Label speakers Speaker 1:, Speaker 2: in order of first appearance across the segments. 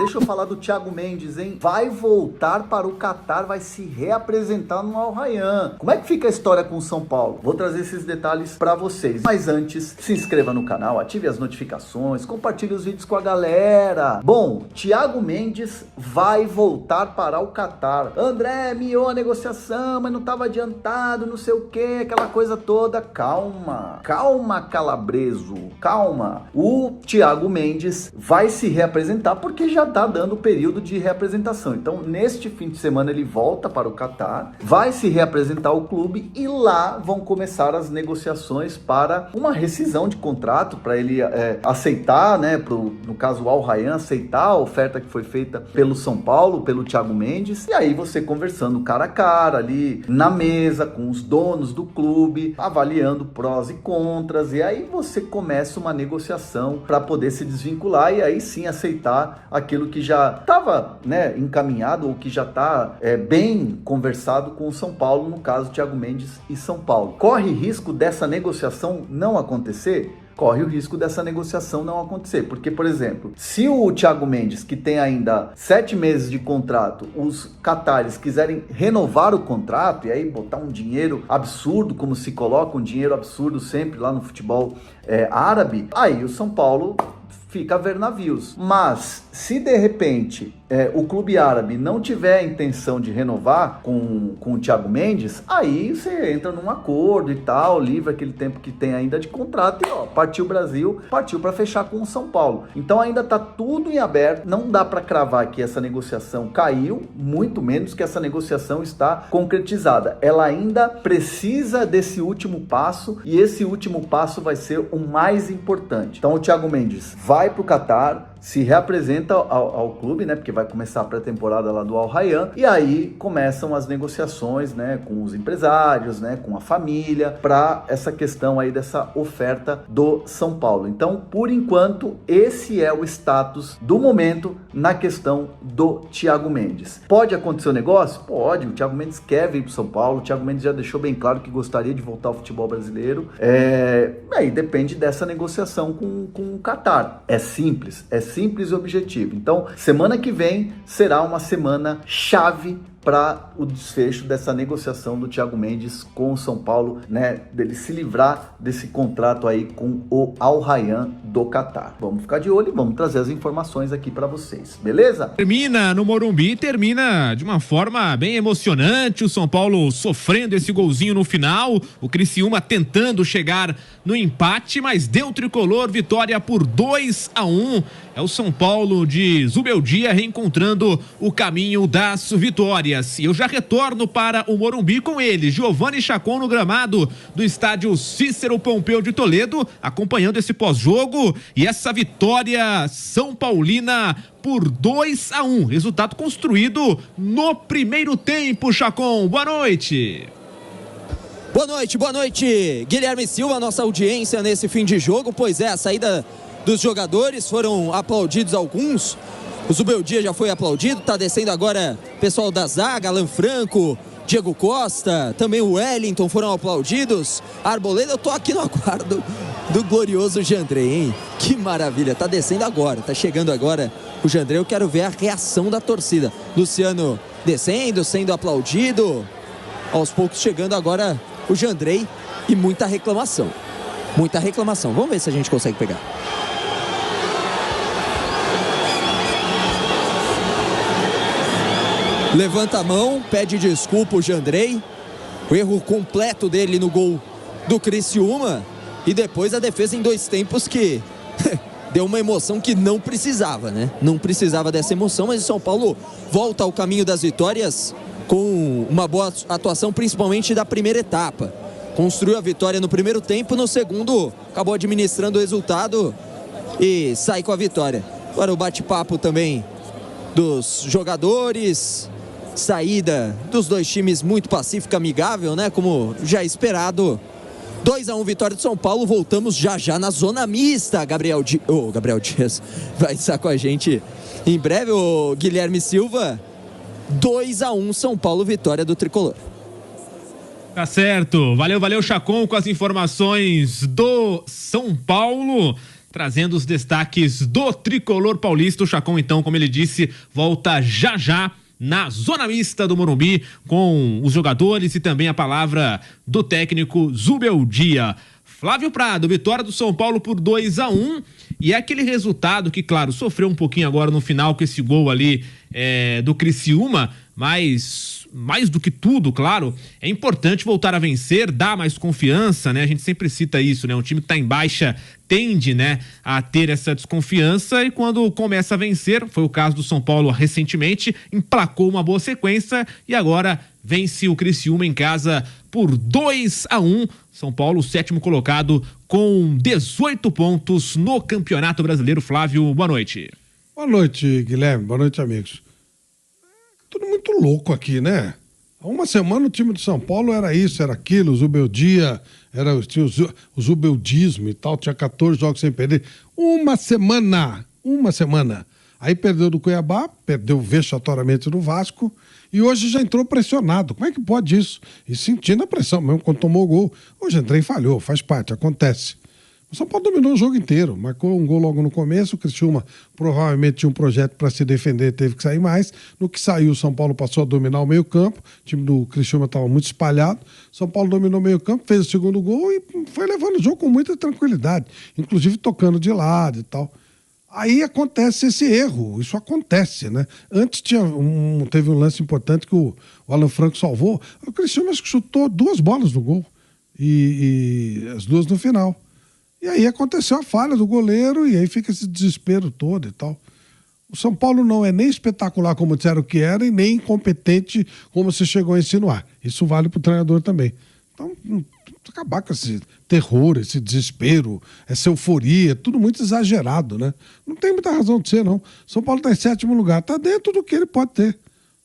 Speaker 1: Deixa eu falar do Thiago Mendes, hein? Vai voltar para o Catar, vai se reapresentar no Al Rayyan. Como é que fica a história com o São Paulo? Vou trazer esses detalhes para vocês. Mas antes, se inscreva no canal, ative as notificações, compartilhe os vídeos com a galera. Bom, Thiago Mendes vai voltar para o Catar. André, miou a negociação, mas não estava adiantado, não sei o que, aquela coisa toda. Calma, calma, Calabreso, calma. O Thiago Mendes vai se reapresentar porque já tá dando o período de reapresentação. Então, neste fim de semana, ele volta para o Catar, vai se reapresentar ao clube e lá vão começar as negociações para uma rescisão de contrato, para ele aceitar, né, no caso o Al Rayyan, aceitar a oferta que foi feita pelo São Paulo, pelo Thiago Mendes, e aí você conversando cara a cara ali na mesa com os donos do clube, avaliando prós e contras, e aí você começa uma negociação para poder se desvincular e aí sim aceitar aquilo que já estava, né, encaminhado ou que já está bem conversado com o São Paulo, no caso Thiago Mendes e São Paulo. Corre risco dessa negociação não acontecer? Corre o risco dessa negociação não acontecer, porque, por exemplo, se o Thiago Mendes, que tem ainda 7 meses de contrato, os catares quiserem renovar o contrato e aí botar um dinheiro absurdo, como se coloca um dinheiro absurdo sempre lá no futebol árabe, aí o São Paulo fica a ver navios. Mas se de repente o clube árabe não tiver a intenção de renovar com o Thiago Mendes, aí você entra num acordo e tal, livra aquele tempo que tem ainda de contrato e partiu o Brasil, partiu para fechar com o São Paulo. Então ainda tá tudo em aberto, não dá para cravar que essa negociação caiu, muito menos que essa negociação está concretizada. Ela ainda precisa desse último passo e esse último passo vai ser o mais importante. Então o Thiago Mendes vai para o Catar, se reapresenta ao clube, né, porque vai começar a pré-temporada lá do Al Rayyan, e aí começam as negociações, né, com os empresários, né, com a família, para essa questão aí dessa oferta do São Paulo. Então, por enquanto, esse é o status do momento na questão do Thiago Mendes. Pode acontecer o negócio? Pode, o Thiago Mendes quer vir para o São Paulo, o Thiago Mendes já deixou bem claro que gostaria de voltar ao futebol brasileiro, aí depende dessa negociação com o Catar. É simples e objetivo. Então, semana que vem será uma semana chave para o desfecho dessa negociação do Thiago Mendes com o São Paulo, né, dele se livrar desse contrato aí com o Al Rayyan do Catar. Vamos ficar de olho e vamos trazer as informações aqui para vocês, beleza?
Speaker 2: Termina no Morumbi, termina de uma forma bem emocionante, o São Paulo sofrendo esse golzinho no final, o Criciúma tentando chegar no empate, mas deu o tricolor, vitória por 2-1. É o São Paulo de Zubeldia reencontrando o caminho das vitórias. E eu já retorno para o Morumbi com ele, Giovanni Chacon, no gramado do estádio Cícero Pompeu de Toledo, acompanhando esse pós-jogo e essa vitória São Paulina por 2-1. Resultado construído no primeiro tempo, Chacon. Boa noite.
Speaker 3: Boa noite, Guilherme Silva, nossa audiência nesse fim de jogo. Pois é, a saída dos jogadores, foram aplaudidos alguns. O Zubeldia já foi aplaudido, tá descendo agora o pessoal da zaga, Alan Franco, Diego Costa, também o Wellington foram aplaudidos. Arboleda, eu tô aqui no aguardo do glorioso Jandrei, hein? Que maravilha, tá descendo agora, tá chegando agora o Jandrei. Eu quero ver a reação da torcida. Luciano descendo, sendo aplaudido. Aos poucos chegando agora o Jandrei e muita reclamação. Muita reclamação. Vamos ver se a gente consegue pegar. Levanta a mão, pede desculpa o Jandrei. O erro completo dele no gol do Criciúma. E depois a defesa em 2 tempos que deu uma emoção que não precisava, né? Não precisava dessa emoção, mas o São Paulo volta ao caminho das vitórias com uma boa atuação, principalmente da primeira etapa. Construiu a vitória no primeiro tempo, no segundo acabou administrando o resultado e sai com a vitória. Agora o bate-papo também dos jogadores, saída dos dois times muito pacífica, amigável, né? Como já esperado. 2-1, vitória do São Paulo. Voltamos já na zona mista. Gabriel Dias vai estar com a gente em breve. O Guilherme Silva. 2-1, São Paulo, vitória do Tricolor.
Speaker 2: Tá certo. Valeu, Chacon, com as informações do São Paulo. Trazendo os destaques do tricolor paulista. O Chacon, então, como ele disse, volta já já na zona mista do Morumbi com os jogadores e também a palavra do técnico Zubeldia. Flávio Prado, vitória do São Paulo por 2-1, e é aquele resultado que, claro, sofreu um pouquinho agora no final com esse gol ali do Criciúma, mas mais do que tudo, claro, é importante voltar a vencer, dar mais confiança, né? A gente sempre cita isso, né? Um time que tá em baixa tende, né, a ter essa desconfiança, e quando começa a vencer, foi o caso do São Paulo recentemente, emplacou uma boa sequência e agora vence o Criciúma em casa por 2-1. São Paulo, 7º colocado, com 18 pontos no Campeonato Brasileiro. Flávio, boa noite.
Speaker 4: Boa noite, Guilherme. Boa noite, amigos. Tudo muito louco aqui, né? Há uma semana o time do São Paulo era isso, era aquilo, o Zubeldia, tinha o Zubeldismo e tal, tinha 14 jogos sem perder. Uma semana. Aí perdeu do Cuiabá, perdeu vexatoriamente do Vasco, e hoje já entrou pressionado. Como é que pode isso? E sentindo a pressão mesmo quando tomou o gol. Hoje entrei e falhou, faz parte, acontece. O São Paulo dominou o jogo inteiro, marcou um gol logo no começo, o Criciúma provavelmente tinha um projeto para se defender, teve que sair mais. No que saiu, o São Paulo passou a dominar o meio-campo, o time do Criciúma estava muito espalhado, São Paulo dominou o meio-campo, fez o segundo gol e foi levando o jogo com muita tranquilidade, inclusive tocando de lado e tal. Aí acontece esse erro, isso acontece, né? Antes teve um lance importante que o Alan Franco salvou, o Criciúma chutou 2 bolas no gol, e as 2 no final. E aí aconteceu a falha do goleiro e aí fica esse desespero todo e tal. O São Paulo não é nem espetacular como disseram que era e nem incompetente como se chegou a insinuar. Isso vale para o treinador também. Então, acabar com esse terror, esse desespero, essa euforia, tudo muito exagerado, né? Não tem muita razão de ser, não. O São Paulo está em 7º lugar, está dentro do que ele pode ter.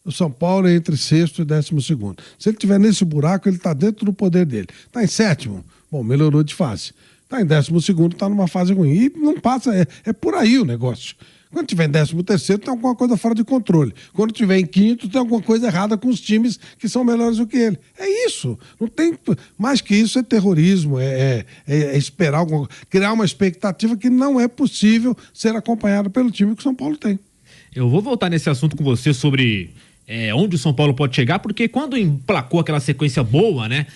Speaker 4: O São Paulo é entre 6º e 12º. Se ele estiver nesse buraco, ele está dentro do poder dele. Está em 7º, bom, melhorou de fase. Está em 12º, está numa fase ruim. E não passa, é por aí o negócio. Quando tiver em 13º, tem alguma coisa fora de controle. Quando tiver em 5º, tem alguma coisa errada com os times que são melhores do que ele. É isso. Não tem mais que isso, é terrorismo, é esperar criar uma expectativa que não é possível ser acompanhada pelo time que o São Paulo tem.
Speaker 2: Eu vou voltar nesse assunto com você sobre onde o São Paulo pode chegar, porque quando emplacou aquela sequência boa, né,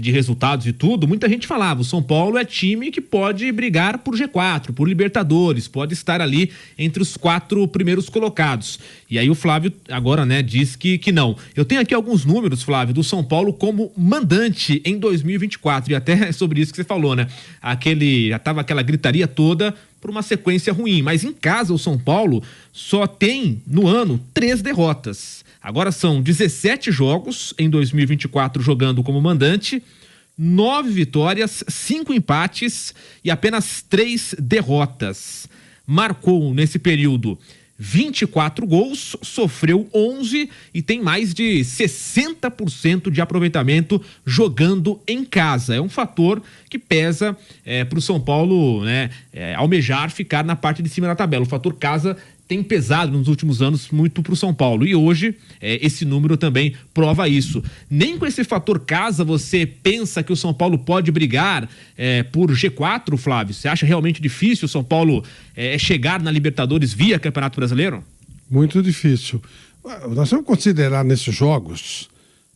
Speaker 2: de resultados e tudo, muita gente falava, o São Paulo é time que pode brigar por G4, por Libertadores, pode estar ali entre os 4 primeiros colocados. E aí o Flávio agora, né, diz que não. Eu tenho aqui alguns números, Flávio, do São Paulo como mandante em 2024, e até sobre isso que você falou, né? Já tava aquela gritaria toda por uma sequência ruim, mas em casa o São Paulo só tem no ano 3 derrotas. Agora são 17 jogos em 2024 jogando como mandante, 9 vitórias, 5 empates e apenas 3 derrotas. Marcou nesse período 24 gols, sofreu 11 e tem mais de 60% de aproveitamento jogando em casa. É um fator que pesa para o São Paulo, né, almejar ficar na parte de cima da tabela. O fator casa tem pesado nos últimos anos muito para o São Paulo, e hoje esse número também prova isso. Nem com esse fator casa você pensa que o São Paulo pode brigar por G4, Flávio? Você acha realmente difícil o São Paulo chegar na Libertadores via Campeonato Brasileiro?
Speaker 4: Muito difícil. Nós temos que considerar nesses jogos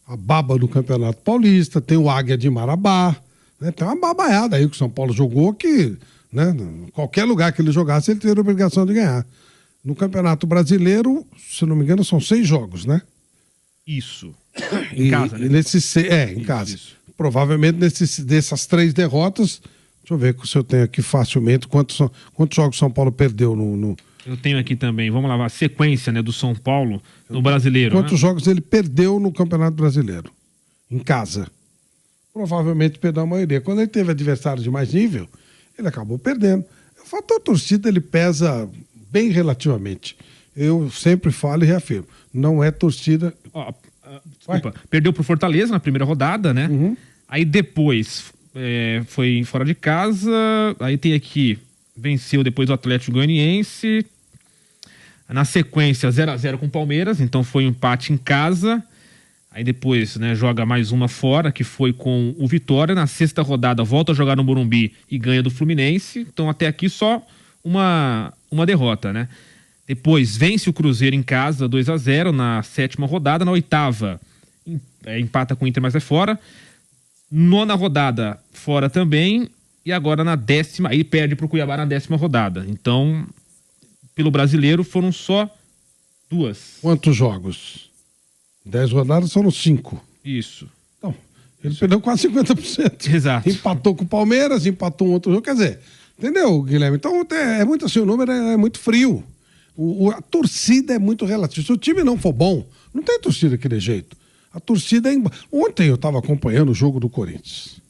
Speaker 4: a baba do Campeonato Paulista, tem o Águia de Marabá, né? Tem uma babaiada aí que o São Paulo jogou que, né, qualquer lugar que ele jogasse ele teria a obrigação de ganhar. No Campeonato Brasileiro, se não me engano, são 6 jogos, né?
Speaker 2: Isso. Em casa, né?
Speaker 4: Em casa. Isso. Provavelmente dessas 3 derrotas, deixa eu ver se eu tenho aqui facilmente quantos jogos São Paulo perdeu no...
Speaker 2: Eu tenho aqui também, vamos lá, a sequência, né, do São Paulo no Brasileiro.
Speaker 4: Quantos jogos ele perdeu no Campeonato Brasileiro? Em casa. Provavelmente perdeu a maioria. Quando ele teve adversários de mais nível, ele acabou perdendo. O fator torcida, ele pesa bem relativamente. Eu sempre falo e reafirmo. Não é torcida...
Speaker 2: Desculpa, perdeu pro Fortaleza na primeira rodada, né?
Speaker 4: Uhum.
Speaker 2: Aí depois foi fora de casa, aí tem aqui, venceu depois o Atlético Goianiense, na sequência 0-0 com o Palmeiras, então foi um empate em casa. Aí depois, né, joga mais uma fora, que foi com o Vitória. Na sexta rodada volta a jogar no Morumbi e ganha do Fluminense. Então até aqui só uma derrota, né? Depois vence o Cruzeiro em casa 2-0 na sétima rodada. Na oitava empata com o Inter, mas é fora. Nona rodada fora também. E agora na décima, aí perde pro Cuiabá na décima rodada. Então, pelo brasileiro foram só 2.
Speaker 4: Quantos jogos? 10 rodadas foram 5.
Speaker 2: Isso.
Speaker 4: Então, ele perdeu quase 50%.
Speaker 2: Exato.
Speaker 4: Empatou com o Palmeiras, empatou um outro jogo. Quer dizer, entendeu, Guilherme? Então, é muito assim, o número é muito frio. A torcida é muito relativa. Se o time não for bom, não tem torcida daquele jeito. A torcida é... Ontem eu estava acompanhando o jogo do Corinthians.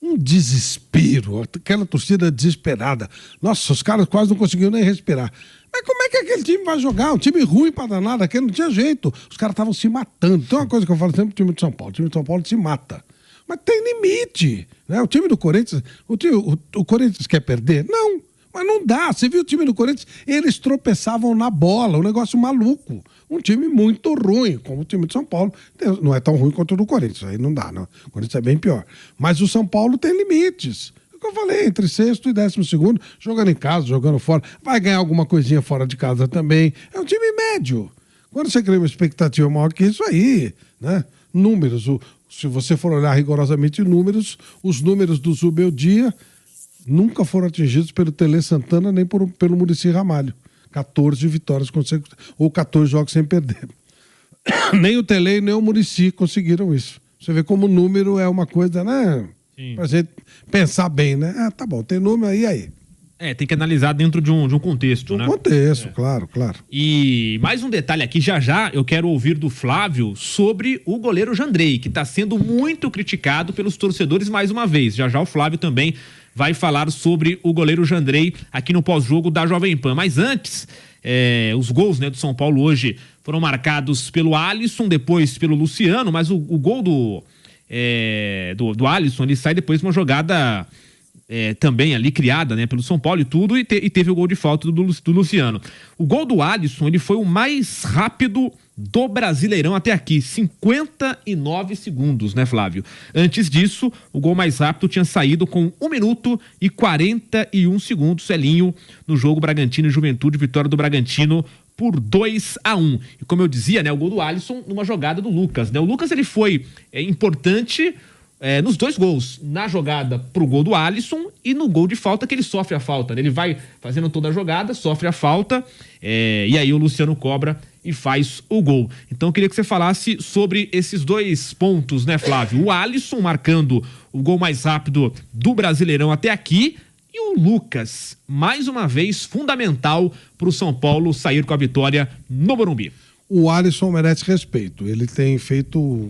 Speaker 4: Um desespero, aquela torcida desesperada. Nossa, os caras quase não conseguiram nem respirar. Mas como é que aquele time vai jogar? Um time ruim pra danada, aquele não tinha jeito. Os caras estavam se matando. Tem uma coisa que eu falo sempre pro time de São Paulo. O time de São Paulo se mata. Mas tem limite, né? O time do Corinthians... O Corinthians quer perder? Não. Mas não dá. Você viu o time do Corinthians? Eles tropeçavam na bola. Um negócio maluco. Um time muito ruim, como o time de São Paulo. Não é tão ruim quanto o do Corinthians. Aí não dá, não. O Corinthians é bem pior. Mas o São Paulo tem limites. É o que eu falei, entre sexto e 12º, jogando em casa, jogando fora. Vai ganhar alguma coisinha fora de casa também. É um time médio. Quando você cria uma expectativa maior que isso aí, né? Números. Se você for olhar rigorosamente números, os números do Zubeldia nunca foram atingidos pelo Tele Santana nem pelo Muricy Ramalho. 14 vitórias consecutivas, ou 14 jogos sem perder. Nem o Tele nem o Muricy conseguiram isso. Você vê como o número é uma coisa, né? Sim. Pra gente pensar bem, né? Tá bom, tem número aí.
Speaker 2: Tem que analisar dentro de um contexto, né?
Speaker 4: Contexto, claro.
Speaker 2: E mais um detalhe aqui, já eu quero ouvir do Flávio sobre o goleiro Jandrei, que está sendo muito criticado pelos torcedores mais uma vez. Já o Flávio também vai falar sobre o goleiro Jandrei aqui no pós-jogo da Jovem Pan. Mas antes, os gols, né, do São Paulo hoje foram marcados pelo Alisson, depois pelo Luciano, mas o gol do Alisson, ele sai depois de uma jogada também ali criada, né, pelo São Paulo e tudo, e teve o gol de falta do Luciano. O gol do Alisson, ele foi o mais rápido do Brasileirão até aqui, 59 segundos, né, Flávio? Antes disso, o gol mais rápido tinha saído com 1 minuto e 41 segundos, Celinho, no jogo Bragantino e Juventude, vitória do Bragantino por 2-1. E como eu dizia, né, o gol do Alisson numa jogada do Lucas, né? O Lucas, ele foi importante nos 2 gols, na jogada pro gol do Alisson e no gol de falta, que ele sofre a falta, né? Ele vai fazendo toda a jogada, sofre a falta, e aí o Luciano cobra e faz o gol. Então eu queria que você falasse sobre esses 2 pontos, né, Flávio? O Alisson marcando o gol mais rápido do Brasileirão até aqui, e o Lucas, mais uma vez, fundamental pro São Paulo sair com a vitória no Morumbi.
Speaker 4: O Alisson merece respeito. Ele tem feito...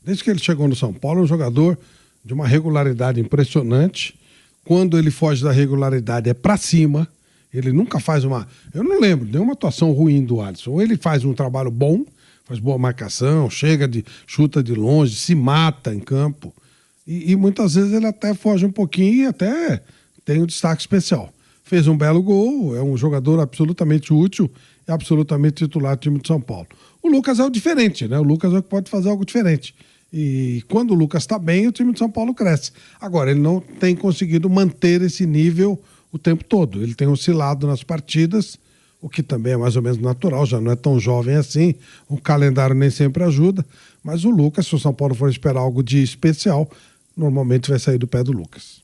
Speaker 4: Desde que ele chegou no São Paulo, é um jogador de uma regularidade impressionante. Quando ele foge da regularidade, é pra cima. Ele nunca faz uma... Eu não lembro de nenhuma atuação ruim do Alisson. Ou ele faz um trabalho bom, faz boa marcação, chuta de longe, se mata em campo. E muitas vezes ele até foge um pouquinho e até tem um destaque especial. Fez um belo gol, é um jogador absolutamente útil e absolutamente titular do time de São Paulo. O Lucas é o diferente, né? O Lucas é o que pode fazer algo diferente. E quando o Lucas está bem, o time de São Paulo cresce. Agora, ele não tem conseguido manter esse nível o tempo todo. Ele tem oscilado nas partidas, o que também é mais ou menos natural, já não é tão jovem assim, o calendário nem sempre ajuda, mas o Lucas, se o São Paulo for esperar algo de especial, normalmente vai sair do pé do Lucas.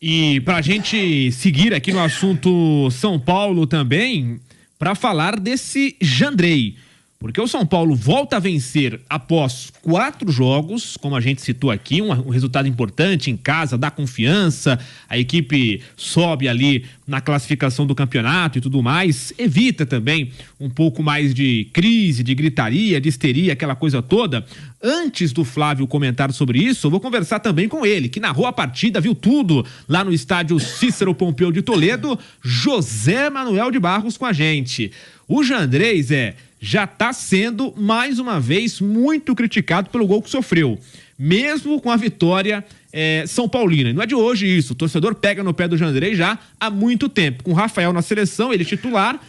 Speaker 2: E pra gente seguir aqui no assunto São Paulo também, para falar desse Jandrei, porque o São Paulo volta a vencer após 4 jogos, como a gente citou aqui, um resultado importante em casa, dá confiança, a equipe sobe ali na classificação do campeonato e tudo mais, evita também um pouco mais de crise, de gritaria, de histeria, aquela coisa toda. Antes do Flávio comentar sobre isso, eu vou conversar também com ele, que narrou a partida, viu tudo lá no estádio Cícero Pompeu de Toledo, José Manuel de Barros com a gente. O Jandrei, Zé, já está sendo, mais uma vez, muito criticado pelo gol que sofreu. Mesmo com a vitória São Paulina. Não é de hoje isso. O torcedor pega no pé do Jandrei já há muito tempo. Com o Rafael na seleção, ele titular.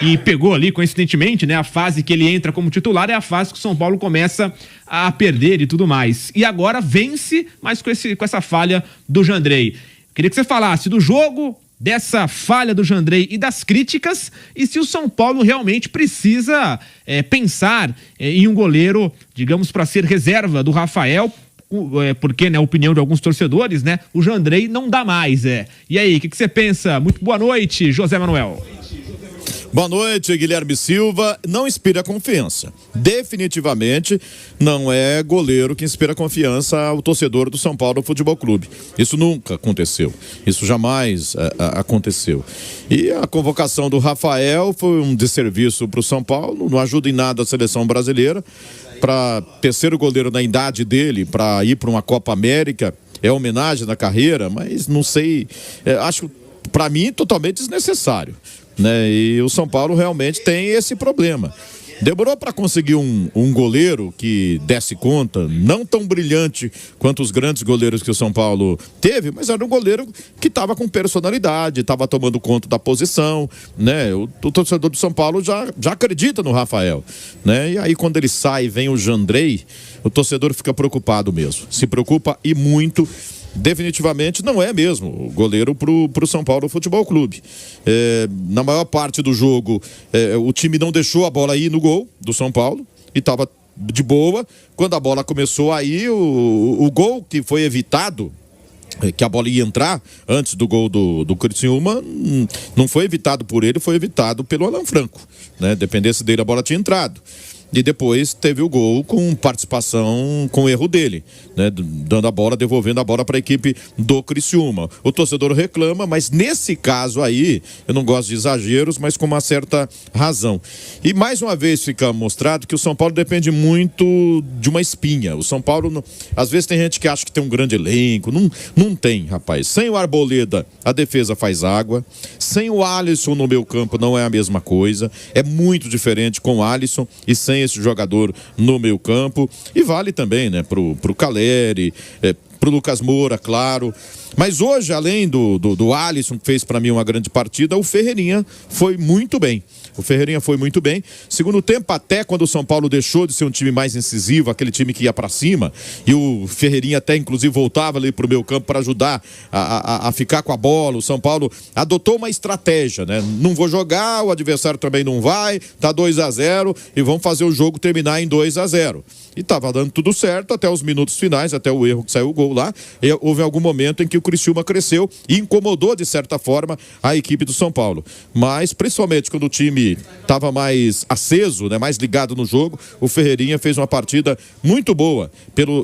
Speaker 2: e pegou ali, coincidentemente, né, a fase que ele entra como titular é a fase que o São Paulo começa a perder e tudo mais. E agora vence, mas com essa falha do Jandrei. Queria que você falasse do jogo, dessa falha do Jandrei e das críticas, e se o São Paulo realmente precisa pensar em um goleiro, digamos, para ser reserva do Rafael, porque, na opinião de alguns torcedores, né, o Jandrei não dá mais. E aí, o que você pensa? Muito boa noite, José Manuel.
Speaker 5: Boa noite, Guilherme Silva. Não inspira confiança. Definitivamente não é goleiro que inspira confiança ao torcedor do São Paulo Futebol Clube. Isso nunca aconteceu. Isso jamais aconteceu. E a convocação do Rafael foi um desserviço para o São Paulo, não ajuda em nada a seleção brasileira. Para terceiro goleiro na idade dele, para ir para uma Copa América, é homenagem na carreira, mas não sei, acho para mim totalmente desnecessário. Né? E o São Paulo realmente tem esse problema. Demorou para conseguir um goleiro que desse conta, não tão brilhante quanto os grandes goleiros que o São Paulo teve, mas era um goleiro que estava com personalidade, estava tomando conta da posição, né? O torcedor do São Paulo já acredita no Rafael, né? E aí quando ele sai e vem o Jandrei, o torcedor fica preocupado mesmo, se preocupa e muito. Definitivamente não é mesmo o goleiro pro São Paulo Futebol Clube. Na maior parte do jogo, o time não deixou a bola ir no gol do São Paulo e estava de boa. Quando a bola começou a ir, o gol que foi evitado, que a bola ia entrar antes do gol do Criciúma, não foi evitado por ele, foi evitado pelo Alan Franco, né? Dependesse dele, a bola tinha entrado. E depois teve o gol com participação, com erro dele, né? Dando a bola, devolvendo a bola para a equipe do Criciúma. O torcedor reclama, mas nesse caso aí, eu não gosto de exageros, mas com uma certa razão. E mais uma vez fica mostrado que o São Paulo depende muito de uma espinha. O São Paulo, às vezes tem gente que acha que tem um grande elenco, não tem, rapaz. Sem o Arboleda, a defesa faz água. Sem o Alisson no meio campo não é a mesma coisa. É muito diferente com o Alisson e sem esse jogador no meio campo, e vale também, né, pro Caleri, pro Lucas Moura, claro. Mas hoje, além do Alisson, que fez para mim uma grande partida, o Ferreirinha foi muito bem. O Ferreirinha foi muito bem. Segundo tempo, até quando o São Paulo deixou de ser um time mais incisivo, aquele time que ia para cima, e o Ferreirinha até inclusive voltava ali pro meio campo para ajudar a ficar com a bola. O São Paulo adotou uma estratégia, né? Não vou jogar, o adversário também não vai, tá 2-0 e vamos fazer o jogo terminar em 2-0. E tava dando tudo certo até os minutos finais, até o erro que saiu o gol lá. E houve algum momento em que o Criciúma cresceu e incomodou de certa forma a equipe do São Paulo. Mas principalmente quando o time estava mais aceso, né, mais ligado no jogo, o Ferreirinha fez uma partida muito boa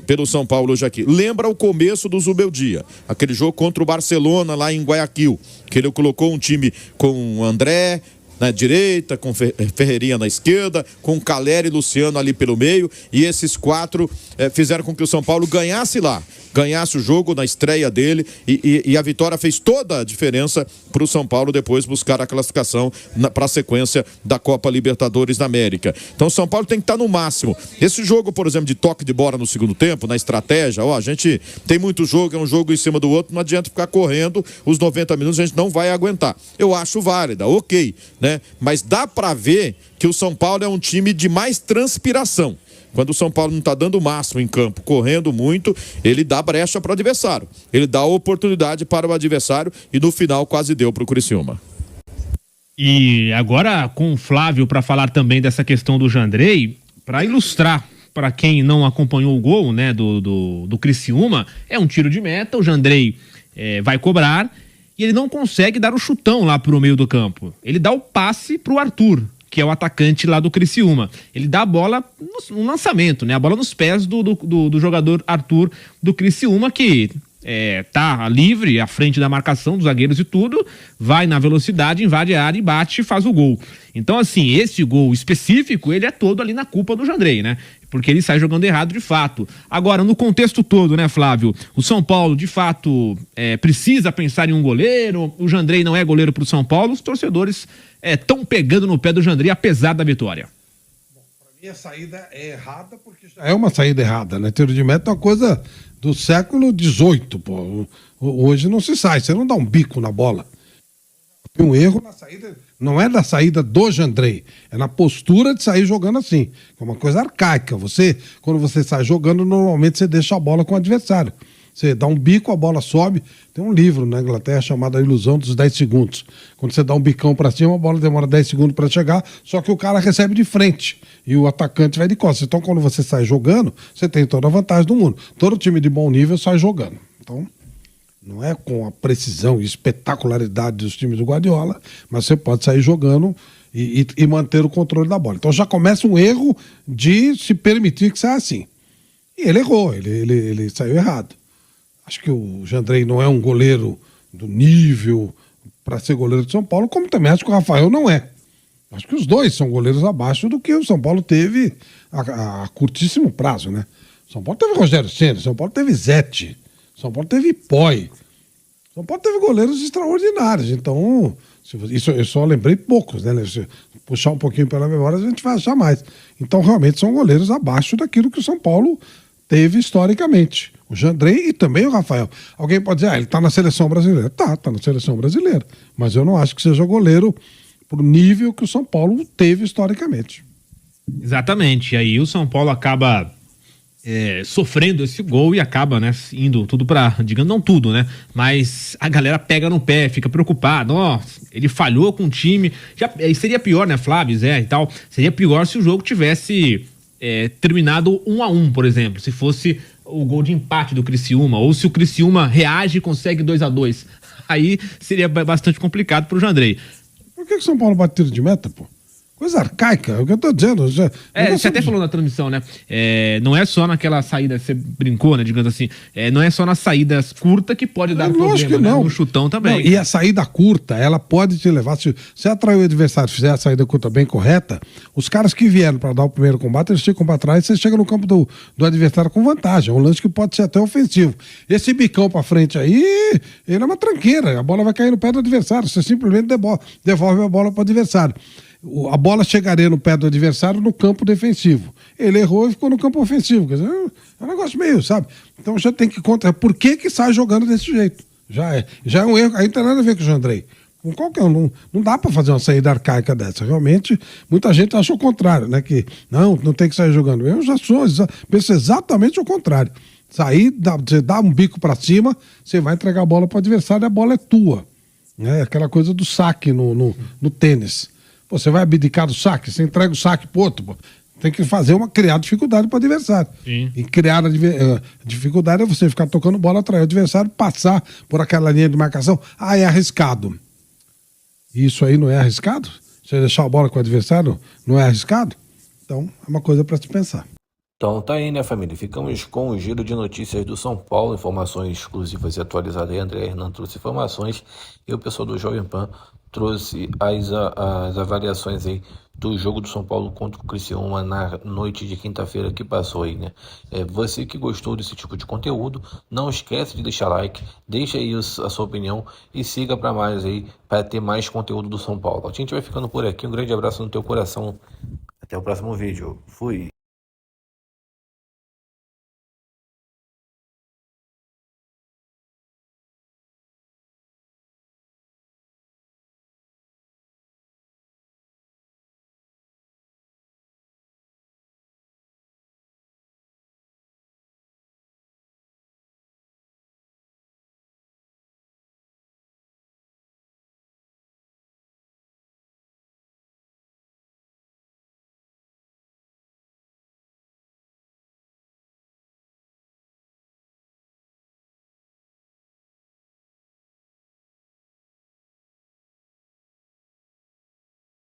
Speaker 5: pelo São Paulo hoje aqui. Lembra o começo do Zubeldia, aquele jogo contra o Barcelona lá em Guayaquil, que ele colocou um time com o André na direita, com Ferreirinha na esquerda, com Caleri e Luciano ali pelo meio, e esses quatro fizeram com que o São Paulo ganhasse lá, ganhasse o jogo na estreia dele, e a vitória fez toda a diferença para o São Paulo depois buscar a classificação para a sequência da Copa Libertadores da América. Então o São Paulo tem que estar no máximo. Esse jogo, por exemplo, de toque de bola no segundo tempo, na estratégia, a gente tem muito jogo, é um jogo em cima do outro, não adianta ficar correndo os 90 minutos, a gente não vai aguentar. Eu acho válida, ok, né? Mas dá para ver que o São Paulo é um time de mais transpiração. Quando o São Paulo não está dando o máximo em campo, correndo muito, ele dá brecha para o adversário. Ele dá oportunidade para o adversário e no final quase deu para o Criciúma.
Speaker 2: E agora com o Flávio para falar também dessa questão do Jandrei, para ilustrar para quem não acompanhou o gol, né, do Criciúma, é um tiro de meta, o Jandrei vai cobrar e ele não consegue dar o chutão lá pro meio do campo. Ele dá o passe pro Arthur, que é o atacante lá do Criciúma. Ele dá a bola no lançamento, né? A bola nos pés do jogador Arthur do Criciúma, que tá livre à frente da marcação dos zagueiros e tudo, vai na velocidade, invade a área e bate e faz o gol. Então, assim, esse gol específico, ele é todo ali na culpa do Jandrei, né? Porque ele sai jogando errado de fato. Agora, no contexto todo, né, Flávio? O São Paulo, de fato, precisa pensar em um goleiro. O Jandrei não é goleiro pro São Paulo. Os torcedores estão pegando no pé do Jandrei, apesar da vitória.
Speaker 4: Bom, para mim a saída é errada, porque é uma saída errada, né? Tiro de meta é uma coisa do século XVIII, pô. Hoje não se sai, você não dá um bico na bola. Um erro na saída, não é da saída do Jandrei, é na postura de sair jogando assim. É uma coisa arcaica. Quando você sai jogando, normalmente você deixa a bola com o adversário. Você dá um bico, a bola sobe. Tem um livro na Inglaterra chamado A Ilusão dos 10 Segundos. Quando você dá um bicão para cima, a bola demora 10 segundos para chegar, só que o cara recebe de frente e o atacante vai de costas. Então, quando você sai jogando, você tem toda a vantagem do mundo. Todo time de bom nível sai jogando. Então, não é com a precisão e espetacularidade dos times do Guardiola, mas você pode sair jogando e manter o controle da bola. Então, já começa um erro de se permitir que saia assim. E ele errou, ele saiu errado. Acho que o Jandrei não é um goleiro do nível para ser goleiro de São Paulo, como também acho que o Rafael não é. Acho que os dois são goleiros abaixo do que o São Paulo teve a curtíssimo prazo, né? São Paulo teve Rogério Ceni, São Paulo teve Zete, São Paulo teve Poi. São Paulo teve goleiros extraordinários. Então, isso eu só lembrei poucos, né? Se puxar um pouquinho pela memória, a gente vai achar mais. Então, realmente, são goleiros abaixo daquilo que o São Paulo teve historicamente. O Jandrei e também o Rafael. Alguém pode dizer, ele tá na seleção brasileira. Tá na seleção brasileira. Mas eu não acho que seja goleiro pro nível que o São Paulo teve historicamente.
Speaker 2: Exatamente. E aí o São Paulo acaba sofrendo esse gol e acaba, né, indo tudo pra, digamos, não tudo, né, mas a galera pega no pé, fica preocupada, ele falhou com o time, seria pior, né, Flávio, Zé e tal, seria pior se o jogo tivesse terminado 1-1, por exemplo, se fosse o gol de empate do Criciúma, ou se o Criciúma reage e consegue 2-2, aí seria bastante complicado pro Jandrei.
Speaker 4: Por que o São Paulo bate tiro de meta, pô? Coisa arcaica, é o que eu tô dizendo.
Speaker 2: Você até falou na transmissão, né? Não é só naquela saída, você brincou, né? Digamos assim, não é só nas saídas curtas que pode dar problema,
Speaker 4: que não.
Speaker 2: Né? No chutão também.
Speaker 4: Não, e a saída curta, ela pode te levar, se você atrair o adversário, fizer a saída curta bem correta, os caras que vieram para dar o primeiro combate, eles ficam para trás e você chega no campo do adversário com vantagem. É um lance que pode ser até ofensivo. Esse bicão para frente aí, ele é uma tranqueira, a bola vai cair no pé do adversário, você simplesmente devolve a bola para o adversário. A bola chegaria no pé do adversário no campo defensivo. Ele errou e ficou no campo ofensivo. Quer dizer, é um negócio meio, sabe? Então já tem que contar. Por que sai jogando desse jeito? Já é um erro. Aí não tem nada a ver com o Jandrei. Com qualquer um. Não dá para fazer uma saída arcaica dessa. Realmente, muita gente acha o contrário, né? Que não tem que sair jogando. Eu já penso exatamente o contrário. Sair, você dá um bico para cima, você vai entregar a bola para o adversário e a bola é tua. É aquela coisa do saque no tênis. Pô, você vai abdicar do saque, você entrega o saque pro outro, pô. Tem que criar dificuldade para o adversário. Sim. E criar dificuldade é você ficar tocando bola, atrair o adversário, passar por aquela linha de marcação. É arriscado. Isso aí não é arriscado? Você deixar a bola com o adversário não é arriscado? Então, é uma coisa para se pensar.
Speaker 6: Então tá aí, né, família? Ficamos com o giro de notícias do São Paulo, informações exclusivas e atualizadas aí. André Hernan trouxe informações e o pessoal do Jovem Pan trouxe as avaliações aí do jogo do São Paulo contra o Criciúma na noite de quinta-feira que passou aí, né? Você que gostou desse tipo de conteúdo, não esquece de deixar like, deixa aí a sua opinião e siga para mais aí, para ter mais conteúdo do São Paulo. A gente vai ficando por aqui, um grande abraço no teu coração, até o próximo vídeo, fui!